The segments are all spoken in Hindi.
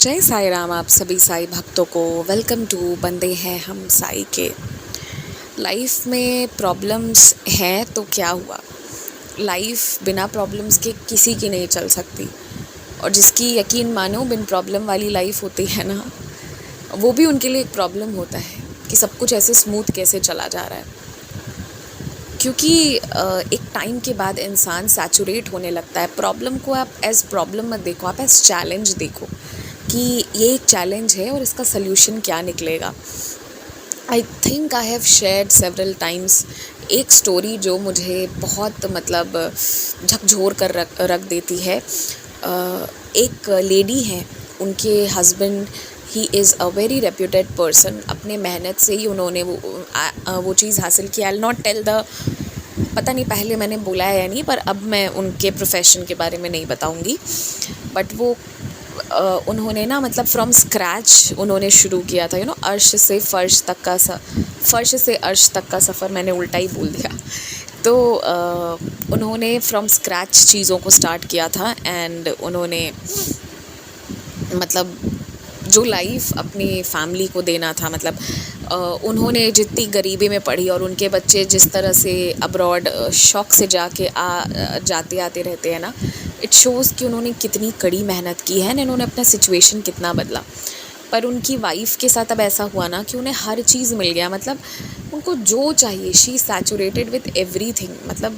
जय साई राम आप सभी साई भक्तों को। वेलकम टू बंदे हैं हम साई के। लाइफ में प्रॉब्लम्स हैं तो क्या हुआ, लाइफ बिना प्रॉब्लम्स के किसी की नहीं चल सकती। और जिसकी यकीन मानो बिन प्रॉब्लम वाली लाइफ होती है ना, वो भी उनके लिए एक प्रॉब्लम होता है कि सब कुछ ऐसे स्मूथ कैसे चला जा रहा है। क्योंकि एक टाइम के बाद इंसान सैचुरेट होने लगता है। प्रॉब्लम को आप एज प्रॉब्लम मत देखो, आप एज चैलेंज देखो कि ये एक चैलेंज है और इसका सल्यूशन क्या निकलेगा। I think I have shared several times एक स्टोरी जो मुझे बहुत झकझोर कर रख देती है। एक लेडी है, उनके husband he is a very reputed person. अपने मेहनत से ही उन्होंने वो चीज़ हासिल की। I will not tell the, पता नहीं पहले मैंने बोला है या नहीं, पर अब मैं उनके प्रोफेशन के बारे में नहीं बताऊंगी। बट वो उन्होंने ना फ्रॉम स्क्रैच उन्होंने शुरू किया था। अर्श से फर्श तक का फर्श से अर्श तक का सफ़र, मैंने उल्टा ही बोल दिया। तो उन्होंने फ्रॉम स्क्रैच चीज़ों को स्टार्ट किया था। एंड उन्होंने जो लाइफ अपनी फैमिली को देना था, उन्होंने जितनी गरीबी में पढ़ी और उनके बच्चे जिस तरह से अब्रॉड शौक से जाते आते रहते हैं ना, इट शोज़ कि उन्होंने कितनी कड़ी मेहनत की है, इन्होंने अपना सिचुएशन कितना बदला। पर उनकी वाइफ़ के साथ अब ऐसा हुआ ना कि उन्हें हर चीज़ मिल गया। उनको जो चाहिए, शी सैचुरेटेड विथ एवरीथिंग।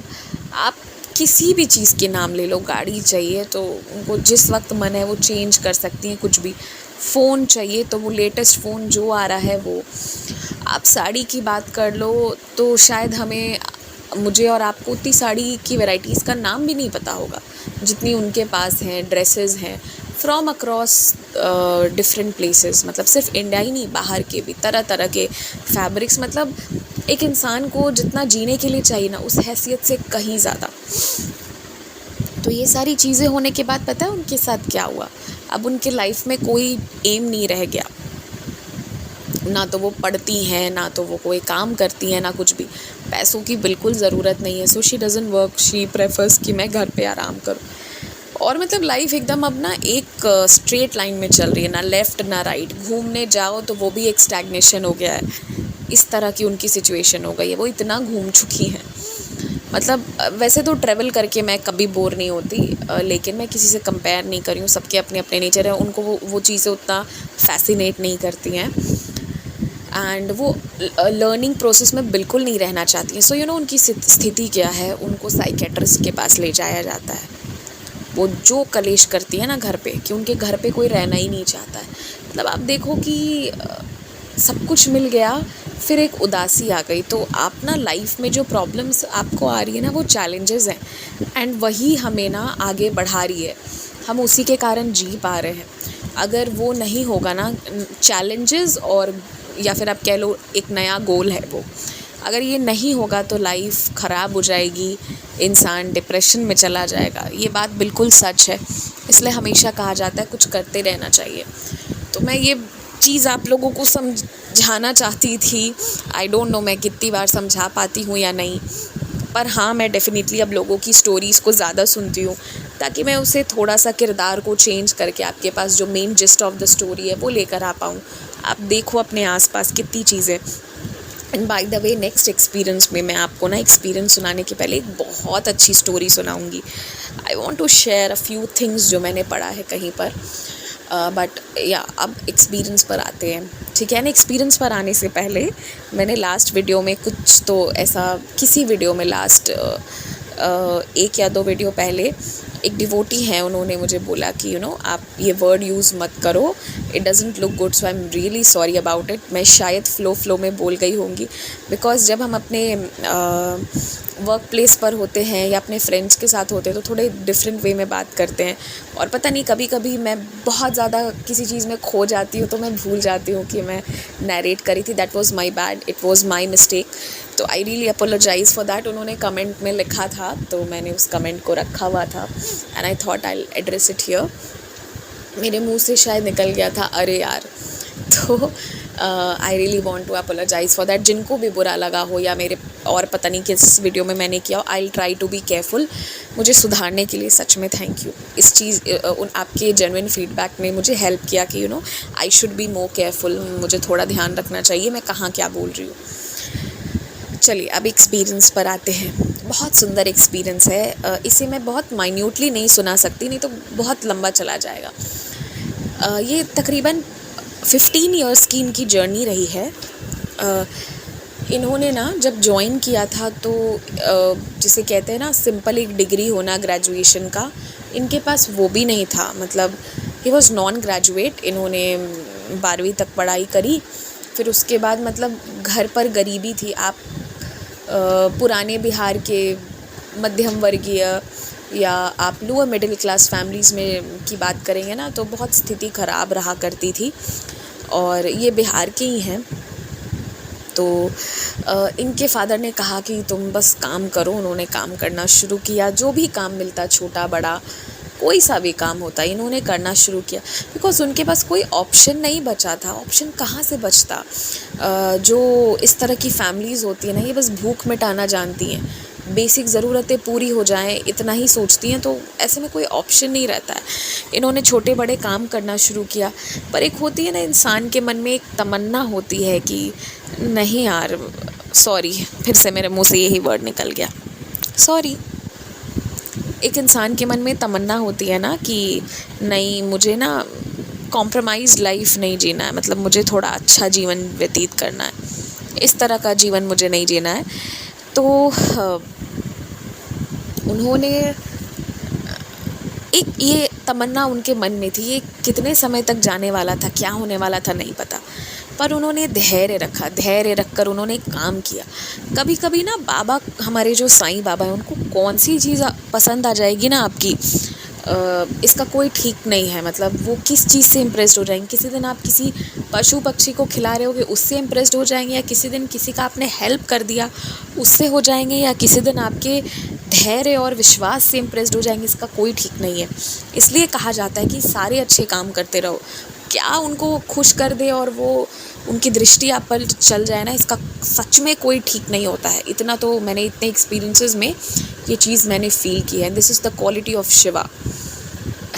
आप किसी भी चीज़ के नाम ले लो, गाड़ी चाहिए तो उनको जिस वक्त मन है वो चेंज कर सकती हैं कुछ भी। फ़ोन चाहिए तो वो लेटेस्ट फ़ोन जो आ रहा है वो। आप साड़ी की बात कर लो तो शायद मुझे और आपको उतनी साड़ी की वैरायटीज़ का नाम भी नहीं पता होगा जितनी उनके पास हैं। ड्रेसेस हैं फ्रॉम अक्रॉस डिफरेंट प्लेसेस, सिर्फ इंडिया ही नहीं, बाहर के भी तरह तरह के फैब्रिक्स। एक इंसान को जितना जीने के लिए चाहिए ना, उस हैसियत से कहीं ज़्यादा। तो ये सारी चीज़ें होने के बाद पता है उनके साथ क्या हुआ? अब उनके लाइफ में कोई एम नहीं रह गया। ना तो वो पढ़ती हैं, ना तो वो कोई काम करती हैं, ना कुछ भी। पैसों की बिल्कुल ज़रूरत नहीं है। So she doesn't work, she prefers कि मैं घर पे आराम करूँ। और लाइफ एकदम अब ना एक स्ट्रेट लाइन में चल रही है, ना लेफ़्ट ना राइट। घूमने जाओ तो वो भी एक स्टैग्नेशन हो गया है। इस तरह की उनकी सिचुएशन हो गई है। वो इतना घूम चुकी हैं। वैसे तो ट्रैवल करके मैं कभी बोर नहीं होती, लेकिन मैं किसी से कंपेयर नहीं कर रही हूँ। सबके अपने अपने नेचर है, उनको वो चीज़ें उतना फैसिनेट नहीं करती हैं। एंड वो लर्निंग प्रोसेस में बिल्कुल नहीं रहना चाहती हैं। सो उनकी स्थिति क्या है, उनको साइकेट्रिस्ट के पास ले जाया जाता है। वो जो कलेश करती है ना घर पे, कि उनके घर पे कोई रहना ही नहीं चाहता है। आप देखो कि सब कुछ मिल गया, फिर एक उदासी आ गई। तो आप ना लाइफ में जो प्रॉब्लम्स आपको आ रही है ना, वो चैलेंजेस हैं। एंड वही हमें ना आगे बढ़ा रही है, हम उसी के कारण जी पा रहे हैं। अगर वो नहीं होगा ना, चैलेंजेस और या फिर आप कह लो एक नया गोल है वो, अगर ये नहीं होगा तो लाइफ ख़राब हो जाएगी, इंसान डिप्रेशन में चला जाएगा। ये बात बिल्कुल सच है। इसलिए हमेशा कहा जाता है कुछ करते रहना चाहिए। तो मैं ये चीज़ आप लोगों को समझाना चाहती थी। आई डोंट नो मैं कितनी बार समझा पाती हूँ या नहीं, पर हाँ, मैं डेफ़िनेटली अब लोगों की स्टोरीज़ को ज़्यादा सुनती हूँ, ताकि मैं उसे थोड़ा सा किरदार को चेंज करके आपके पास जो main gist of the story है वो लेकर आ पाऊँ। आप देखो अपने आसपास कितनी चीज़ें। And by the way, next experience में मैं आपको ना एक्सपीरियंस सुनाने के पहले एक बहुत अच्छी स्टोरी सुनाऊंगी। I want to share a few things जो मैंने पढ़ा है कहीं पर। बट या अब एक्सपीरियंस पर आते हैं, ठीक है ना। एक्सपीरियंस पर आने से पहले मैंने लास्ट वीडियो में कुछ तो ऐसा, किसी वीडियो में लास्ट 1 या 2 वीडियो पहले एक डिवोटी है, उन्होंने मुझे बोला कि आप ये वर्ड यूज़ मत करो, it doesn't look good. So I am really sorry about it. मैं शायद फ्लो में बोल गई होंगी, बिकॉज़ जब हम अपने वर्क प्लेस पर होते हैं या अपने फ्रेंड्स के साथ होते हैं तो थोड़े डिफरेंट वे में बात करते हैं। और पता नहीं, कभी कभी मैं बहुत ज़्यादा किसी चीज़ में खो जाती हूँ तो मैं भूल जाती हूँ कि मैं नैरेट करी थी। That was my bad, it was my mistake. तो I really apologize for that. उन्होंने कमेंट में लिखा था तो मैंने उस कमेंट को रखा हुआ था, and I thought I address it here. मेरे मुंह से शायद निकल गया था अरे यार। तो I really want to apologize for that. जिनको भी बुरा लगा हो या मेरे और पता नहीं किस वीडियो में मैंने किया, I will try to be careful. मुझे सुधारने के लिए सच में थैंक यू। इस चीज़ उन आपके जेन्युइन फीडबैक ने मुझे हेल्प किया कि I should be more careful, मुझे थोड़ा ध्यान रखना चाहिए मैं कहाँ क्या बोल रही हूँ। चलिए अब एक्सपीरियंस पर आते हैं। बहुत सुंदर एक्सपीरियंस है, इसे मैं बहुत माइन्यूटली नहीं सुना सकती, नहीं तो बहुत लंबा चला जाएगा। ये तकरीबन 15 इयर्स की इनकी जर्नी रही है। इन्होंने ना जब ज्वाइन किया था तो जिसे कहते हैं ना सिंपल एक डिग्री होना ग्रेजुएशन का, इनके पास वो भी नहीं था। मतलब ही वॉज नॉन ग्रेजुएट। इन्होंने 12वीं तक पढ़ाई करी, फिर उसके बाद मतलब घर पर गरीबी थी। आप पुराने बिहार के मध्यम वर्गीय या आप लोअर मिडिल क्लास फैमिलीज़ में की बात करेंगे ना तो बहुत स्थिति ख़राब रहा करती थी, और ये बिहार के ही हैं। तो इनके फादर ने कहा कि तुम बस काम करो। उन्होंने काम करना शुरू किया, जो भी काम मिलता छोटा बड़ा कोई सा भी काम होता इन्होंने करना शुरू किया, बिकॉज़ उनके पास कोई ऑप्शन नहीं बचा था। ऑप्शन कहाँ से बचता? जो इस तरह की फैमिलीज़ होती है ना, ये बस भूख मिटाना जानती हैं, बेसिक ज़रूरतें पूरी हो जाएं इतना ही सोचती हैं, तो ऐसे में कोई ऑप्शन नहीं रहता है। इन्होंने छोटे बड़े काम करना शुरू किया, पर एक होती है ना इंसान के मन में एक तमन्ना होती है कि नहीं यार, सॉरी, फिर से मेरे मुंह से यही वर्ड निकल गया, सॉरी। एक इंसान के मन में तमन्ना होती है ना कि नहीं, मुझे ना कॉम्प्रोमाइज़ लाइफ नहीं जीना है, मतलब मुझे थोड़ा अच्छा जीवन व्यतीत करना है, इस तरह का जीवन मुझे नहीं जीना है। तो उन्होंने एक ये तमन्ना उनके मन में थी, ये कितने समय तक जाने वाला था, क्या होने वाला था नहीं पता, पर उन्होंने धैर्य रखा। धैर्य रखकर उन्होंने काम किया। कभी कभी ना बाबा, हमारे जो साईं बाबा हैं, उनको कौन सी चीज़ पसंद आ जाएगी ना आपकी, इसका कोई ठीक नहीं है। मतलब वो किस चीज़ से इम्प्रेस्ड हो जाएंगे। किसी दिन आप किसी पशु पक्षी को खिला रहे होगे, उससे इम्प्रेस्ड हो जाएंगे, या किसी दिन किसी का आपने हेल्प कर दिया उससे हो जाएंगे, या किसी दिन आपके धैर्य और विश्वास से इम्प्रेस्ड हो जाएंगे। इसका कोई ठीक नहीं है। इसलिए कहा जाता है कि सारे अच्छे काम करते रहो, क्या उनको खुश कर दे और वो उनकी दृष्टि आप पर चल जाए ना, इसका सच में कोई ठीक नहीं होता है। इतना तो मैंने इतने एक्सपीरियंसेस में ये चीज़ मैंने फ़ील की है। This is the quality of Shiva,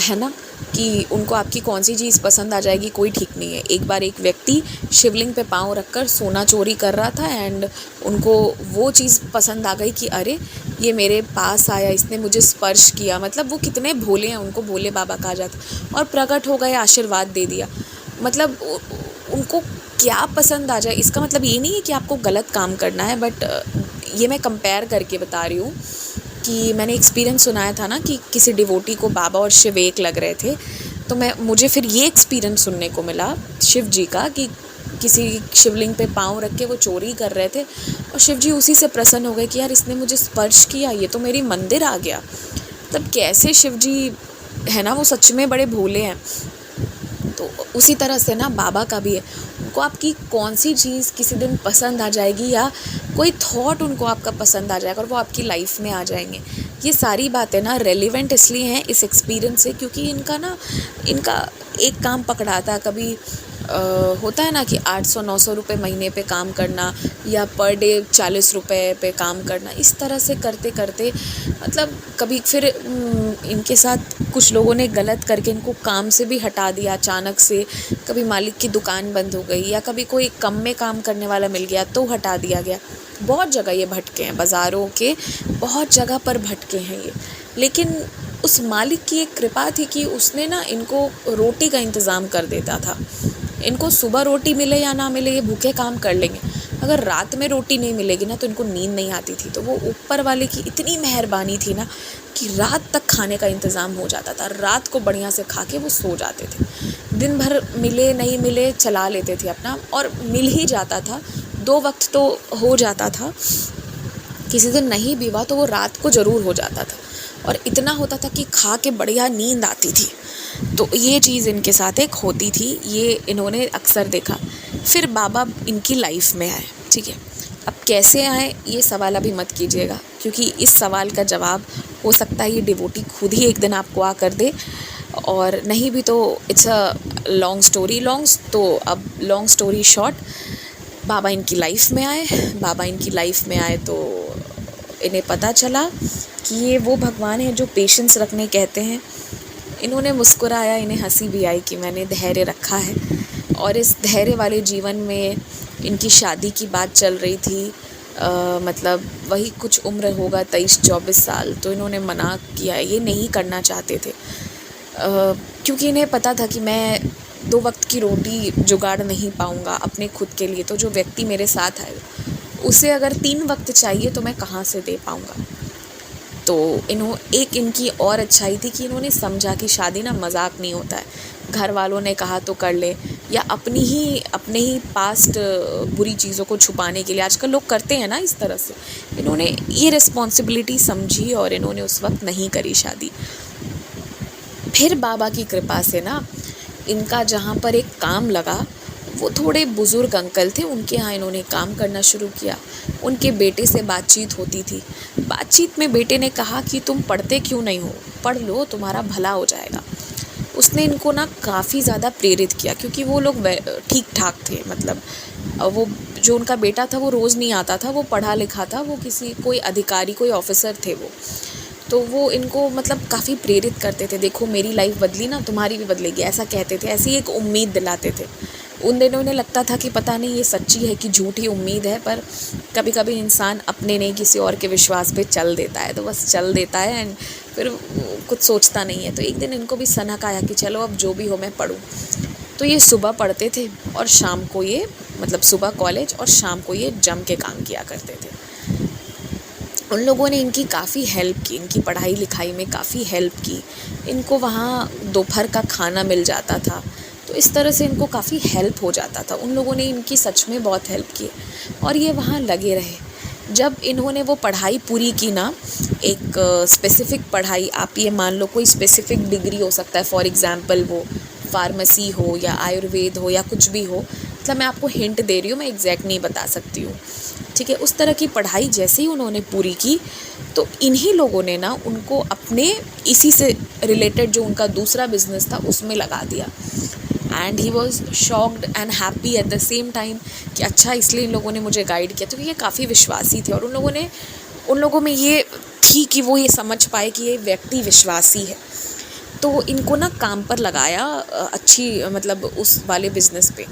है ना, कि उनको आपकी कौन सी चीज़ पसंद आ जाएगी कोई ठीक नहीं है। एक बार एक व्यक्ति शिवलिंग पे पाँव रखकर सोना चोरी कर रहा था, एंड उनको वो चीज़ पसंद आ गई कि अरे ये मेरे पास आया, इसने मुझे स्पर्श किया। मतलब वो कितने भोले हैं, उनको भोले बाबा कहा जाता, और प्रकट हो गए, आशीर्वाद दे दिया। मतलब उनको क्या पसंद आ जाए, इसका मतलब ये नहीं है कि आपको गलत काम करना है, बट ये मैं कंपेयर करके बता रही हूँ कि मैंने एक्सपीरियंस सुनाया था ना कि किसी डिवोटी को बाबा और शिव एक लग रहे थे। तो मुझे फिर ये एक्सपीरियंस सुनने को मिला शिव जी का कि किसी शिवलिंग पे पाँव रख के वो चोरी कर रहे थे, और शिव जी उसी से प्रसन्न हो गए कि यार इसने मुझे स्पर्श किया, ये तो मेरी मंदिर आ गया। तब कैसे शिव जी है ना, वो सच में बड़े भोले हैं। तो उसी तरह से ना बाबा का भी है, उनको आपकी कौन सी चीज़ किसी दिन पसंद आ जाएगी, या कोई थॉट उनको आपका पसंद आ जाएगा और वो आपकी लाइफ में आ जाएंगे। ये सारी बातें ना रेलिवेंट इसलिए हैं इस एक्सपीरियंस से, क्योंकि इनका एक काम पकड़ाता। कभी होता है ना कि 800-900 रुपये महीने पे काम करना, या पर डे 40 रुपये पे काम करना, इस तरह से करते करते मतलब कभी फिर इनके साथ कुछ लोगों ने गलत करके इनको काम से भी हटा दिया अचानक से। कभी मालिक की दुकान बंद हो गई, या कभी कोई कम में काम करने वाला मिल गया तो हटा दिया गया। बहुत जगह ये भटके हैं, बाज़ारों के बहुत जगह पर भटके हैं ये। लेकिन उस मालिक की एक कृपा थी कि उसने ना इनको रोटी का इंतज़ाम कर देता था। इनको सुबह रोटी मिले या ना मिले, ये भूखे काम कर लेंगे। अगर रात में रोटी नहीं मिलेगी ना तो इनको नींद नहीं आती थी। तो वो ऊपर वाले की इतनी मेहरबानी थी ना कि रात तक खाने का इंतज़ाम हो जाता था। रात को बढ़िया से खा के वो सो जाते थे। दिन भर मिले नहीं मिले चला लेते थे अपना, और मिल ही जाता था, 2 वक्त तो हो जाता था। किसी दिन नहीं भी हुआ तो वो रात को ज़रूर हो जाता था, और इतना होता था कि खा के बढ़िया नींद आती थी। तो ये चीज़ इनके साथ एक होती थी, ये इन्होंने अक्सर देखा। फिर बाबा इनकी लाइफ में आए, ठीक है। अब कैसे आए ये सवाल अभी मत कीजिएगा, क्योंकि इस सवाल का जवाब हो सकता है ये डिवोटी खुद ही एक दिन आपको आ कर दे, और नहीं भी तो it's a long story. Long story short, बाबा इनकी लाइफ में आए। बाबा इनकी लाइफ में आए तो इन्हें पता चला कि ये वो भगवान है जो पेशेंस रखने कहते हैं। इन्होंने मुस्कुराया, इन्हें हंसी भी आई कि मैंने धैर्य रखा है। और इस धैर्य वाले जीवन में इनकी शादी की बात चल रही थी। मतलब वही कुछ उम्र होगा 23-24 साल। तो इन्होंने मना किया, ये नहीं करना चाहते थे क्योंकि इन्हें पता था कि मैं 2 वक्त की रोटी जुगाड़ नहीं पाऊँगा अपने खुद के लिए। तो जो व्यक्ति मेरे साथ है उसे अगर 3 वक्त चाहिए तो मैं कहाँ से दे पाऊँगा। तो एक इनकी और अच्छाई थी कि इन्होंने समझा कि शादी ना मजाक नहीं होता है। घर वालों ने कहा तो कर ले, या अपने ही पास्ट बुरी चीज़ों को छुपाने के लिए आजकल लोग करते हैं ना इस तरह से। इन्होंने ये रिस्पॉन्सिबिलिटी समझी और इन्होंने उस वक्त नहीं करी शादी। फिर बाबा की कृपा से ना इनका जहाँ पर एक काम लगा, वो थोड़े बुज़ुर्ग अंकल थे, उनके यहाँ इन्होंने काम करना शुरू किया। उनके बेटे से बातचीत होती थी। बातचीत में बेटे ने कहा कि तुम पढ़ते क्यों नहीं हो, पढ़ लो, तुम्हारा भला हो जाएगा। उसने इनको ना काफ़ी ज़्यादा प्रेरित किया क्योंकि वो लोग ठीक ठाक थे। मतलब वो जो उनका बेटा था वो रोज़ नहीं आता था, वो पढ़ा लिखा था, वो कोई अधिकारी, कोई ऑफिसर थे वो। तो वो इनको मतलब काफ़ी प्रेरित करते थे, देखो मेरी लाइफ बदली ना तुम्हारी भी बदलेगी, ऐसा कहते थे। ऐसी एक उम्मीद दिलाते थे। उन दिनों इन्हें लगता था कि पता नहीं ये सच्ची है कि झूठी उम्मीद है, पर कभी कभी इंसान अपने नहीं किसी और के विश्वास पे चल देता है, तो बस चल देता है एंड फिर कुछ सोचता नहीं है। तो एक दिन इनको भी सनक आया कि चलो अब जो भी हो मैं पढूं। तो ये सुबह पढ़ते थे और शाम को ये मतलब सुबह कॉलेज और शाम को ये जम के काम किया करते थे। उन लोगों ने इनकी काफ़ी हेल्प की, इनकी पढ़ाई लिखाई में काफ़ी हेल्प की। इनको वहाँ दोपहर का खाना मिल जाता था, तो इस तरह से इनको काफ़ी हेल्प हो जाता था। उन लोगों ने इनकी सच में बहुत हेल्प की और ये वहाँ लगे रहे। जब इन्होंने वो पढ़ाई पूरी की ना, एक स्पेसिफ़िक पढ़ाई, आप ये मान लो कोई स्पेसिफ़िक डिग्री हो सकता है, फॉर एग्ज़ाम्पल वो फार्मेसी हो या आयुर्वेद हो या कुछ भी हो। मतलब मैं आपको हिंट दे रही हूँ, मैं एग्जैक्ट नहीं बता सकती हूँ, ठीक है। उस तरह की पढ़ाई जैसे ही उन्होंने पूरी की तो इन्हीं लोगों ने ना उनको अपने इसी से रिलेटेड जो उनका दूसरा बिजनेस था उसमें लगा दिया। And he was shocked and happy at the same time कि अच्छा, इसलिए इन लोगों ने मुझे गाइड किया। तो ये काफ़ी विश्वासी थे और उन लोगों में ये थी कि वो ये समझ पाए कि ये व्यक्ति विश्वासी है। तो इनको ना काम पर लगाया अच्छी मतलब उस वाले बिज़नेस पे।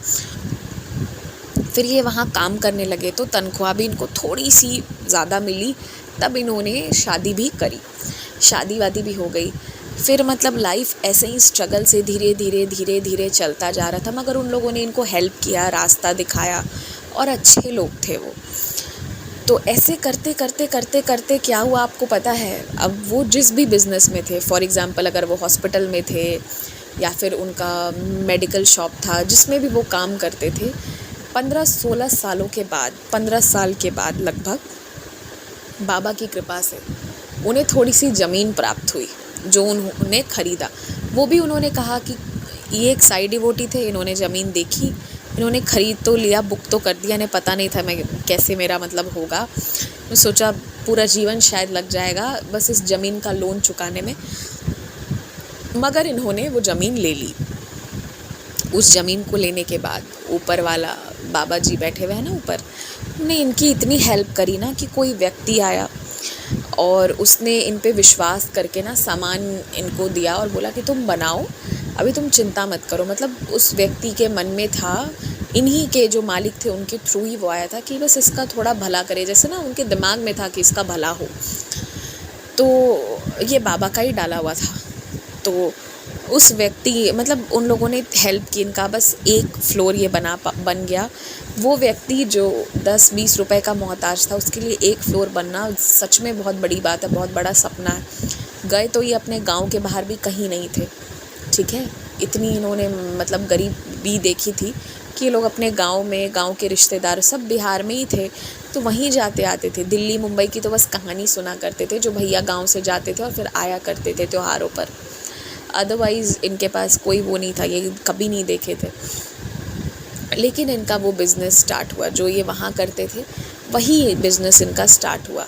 फिर ये वहाँ काम करने लगे तो तनख्वाह भी इनको थोड़ी सी ज़्यादा मिली। तब इन्होंने शादी भी करी, शादी वादी भी हो गई। फिर मतलब लाइफ ऐसे ही स्ट्रगल से धीरे धीरे चलता जा रहा था, मगर उन लोगों ने इनको हेल्प किया, रास्ता दिखाया और अच्छे लोग थे वो। तो ऐसे करते क्या हुआ आपको पता है। अब वो जिस भी बिज़नेस में थे, फॉर एग्ज़ाम्पल अगर वो हॉस्पिटल में थे या फिर उनका मेडिकल शॉप था, जिसमें भी वो काम करते थे, 15-16 सालों के बाद, 15 साल के बाद लगभग, बाबा की कृपा से उन्हें थोड़ी सी ज़मीन प्राप्त हुई जो उन्होंने ख़रीदा। वो भी उन्होंने कहा कि ये एक साई डिवोटी थे, इन्होंने ज़मीन देखी, इन्होंने ख़रीद तो लिया, बुक तो कर दिया। इन्हें पता नहीं था मैं कैसे मेरा मतलब होगा। मैं सोचा पूरा जीवन शायद लग जाएगा बस इस ज़मीन का लोन चुकाने में, मगर इन्होंने वो ज़मीन ले ली। उस ज़मीन को लेने के बाद ऊपर वाला बाबा जी बैठे हुए हैं ना ऊपर, उन्होंने इनकी इतनी हेल्प करी ना कि कोई व्यक्ति आया और उसने इन पे विश्वास करके ना सामान इनको दिया और बोला कि तुम बनाओ, अभी तुम चिंता मत करो। मतलब उस व्यक्ति के मन में था, इन्हीं के जो मालिक थे उनके थ्रू ही वो आया था कि बस इसका थोड़ा भला करे, जैसे ना उनके दिमाग में था कि इसका भला हो। तो ये बाबा का ही डाला हुआ था। तो उस व्यक्ति मतलब उन लोगों ने हेल्प की, इनका बस एक फ्लोर ये बन गया। वो व्यक्ति जो 10-20 रुपए का मोहताज था, उसके लिए एक फ्लोर बनना सच में बहुत बड़ी बात है, बहुत बड़ा सपना है। गए तो ये अपने गांव के बाहर भी कहीं नहीं थे, ठीक है। इतनी इन्होंने मतलब गरीबी देखी थी कि ये लोग अपने गांव में, गांव के रिश्तेदार सब बिहार में ही थे, तो वहीं जाते आते थे। दिल्ली मुंबई की तो बस कहानी सुना करते थे, जो भैया गांव से जाते थे और फिर आया करते थे त्योहारों पर। अदरवाइज़ इनके पास कोई वो नहीं था, ये कभी नहीं देखे थे। लेकिन इनका वो बिज़नेस स्टार्ट हुआ, जो ये वहाँ करते थे वही बिज़नेस इनका स्टार्ट हुआ।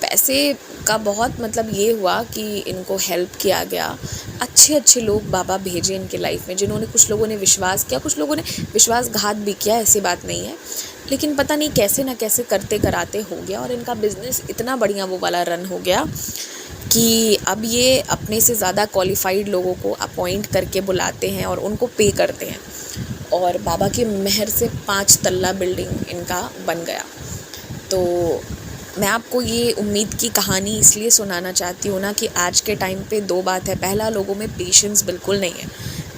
पैसे का बहुत मतलब ये हुआ कि इनको हेल्प किया गया। अच्छे लोग बाबा भेजे इनके लाइफ में, जिन्होंने, कुछ लोगों ने विश्वास किया, कुछ लोगों ने विश्वासघात भी किया, ऐसी बात नहीं है। लेकिन पता नहीं कैसे ना कैसे करते कराते हो गया और इनका बिज़नेस इतना बढ़िया वो वाला रन हो गया कि अब ये अपने से ज़्यादा क्वालिफाइड लोगों को अपॉइंट करके बुलाते हैं और उनको पे करते हैं, और बाबा की मेहर से 5 तल्ला बिल्डिंग इनका बन गया। तो मैं आपको ये उम्मीद की कहानी इसलिए सुनाना चाहती हूँ ना कि आज के टाइम पे 2 बात है। पहला, लोगों में पेशेंस बिल्कुल नहीं है।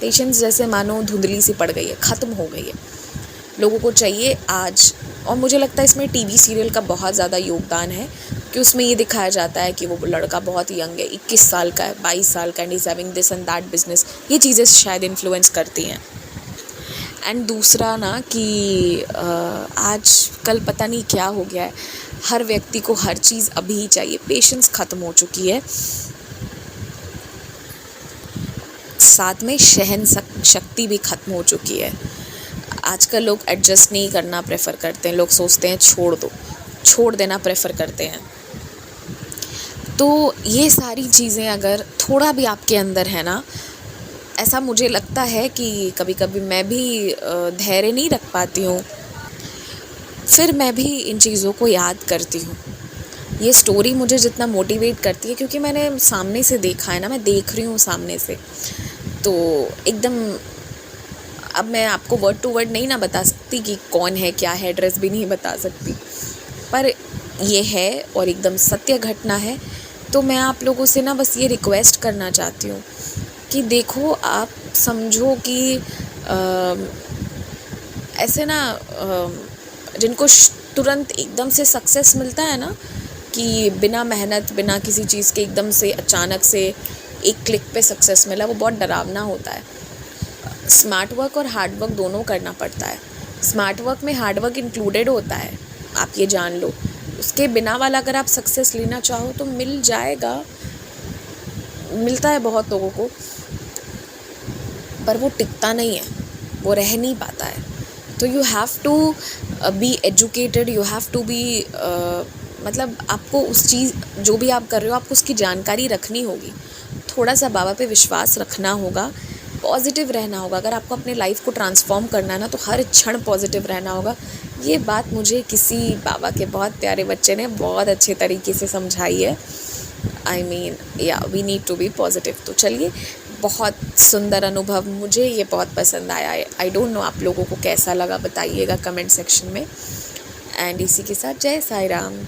पेशेंस जैसे मानो धुंधली सी पड़ गई है, ख़त्म हो गई है। लोगों को चाहिए आज, और मुझे लगता है इसमें टीवी सीरियल का बहुत ज़्यादा योगदान है कि उसमें ये दिखाया जाता है कि वो लड़का बहुत यंग है, 21 साल का है, 22 साल का, and is having this and that business. ये चीज़ें शायद इन्फ्लुएंस करती हैं। एंड दूसरा ना कि आज कल पता नहीं क्या हो गया है, हर व्यक्ति को हर चीज़ अभी ही चाहिए, पेशेंस ख़त्म हो चुकी है। साथ में सहन शक्ति भी ख़त्म हो चुकी है। आजकल लोग एडजस्ट नहीं करना प्रेफर करते हैं, लोग सोचते हैं छोड़ देना प्रेफर करते हैं। तो ये सारी चीज़ें अगर थोड़ा भी आपके अंदर है ना, ऐसा मुझे लगता है कि कभी कभी मैं भी धैर्य नहीं रख पाती हूँ, फिर मैं भी इन चीज़ों को याद करती हूँ। ये स्टोरी मुझे जितना मोटिवेट करती है क्योंकि मैंने सामने से देखा है ना, मैं देख रही हूँ सामने से, तो एकदम अब मैं आपको वर्ड टू वर्ड नहीं ना बता सकती कि कौन है क्या है, एड्रेस भी नहीं बता सकती, पर ये है और एकदम सत्य घटना है। तो मैं आप लोगों से ना बस ये रिक्वेस्ट करना चाहती हूँ कि देखो, आप समझो कि ऐसे ना जिनको तुरंत एकदम से सक्सेस मिलता है ना, कि बिना मेहनत बिना किसी चीज़ के एकदम से अचानक से एक क्लिक पे सक्सेस मिला, वो बहुत डरावना होता है। स्मार्ट वर्क और हार्ड वर्क दोनों करना पड़ता है। स्मार्ट वर्क में हार्ड वर्क इंक्लूडेड होता है, आप ये जान लो। उसके बिना वाला अगर आप सक्सेस लेना चाहो तो मिल जाएगा, मिलता है बहुत लोगों को, पर वो टिकता नहीं है, वो रह नहीं पाता है। तो you have to be educated, you have to be मतलब आपको उस चीज़ जो भी आप कर रहे हो आपको उसकी जानकारी रखनी होगी, थोड़ा सा बाबा पे विश्वास रखना होगा, पॉजिटिव रहना होगा। अगर आपको अपने लाइफ को ट्रांसफॉर्म करना है ना, तो हर क्षण पॉजिटिव रहना होगा। ये बात मुझे किसी बाबा के बहुत प्यारे बच्चे ने बहुत अच्छे तरीके से समझाई है। I mean we need to be positive. तो चलिए, बहुत सुंदर अनुभव, मुझे ये बहुत पसंद आया। आई डोंट नो आप लोगों को कैसा लगा, बताइएगा कमेंट सेक्शन में। एंड इसी के साथ जय साई राम।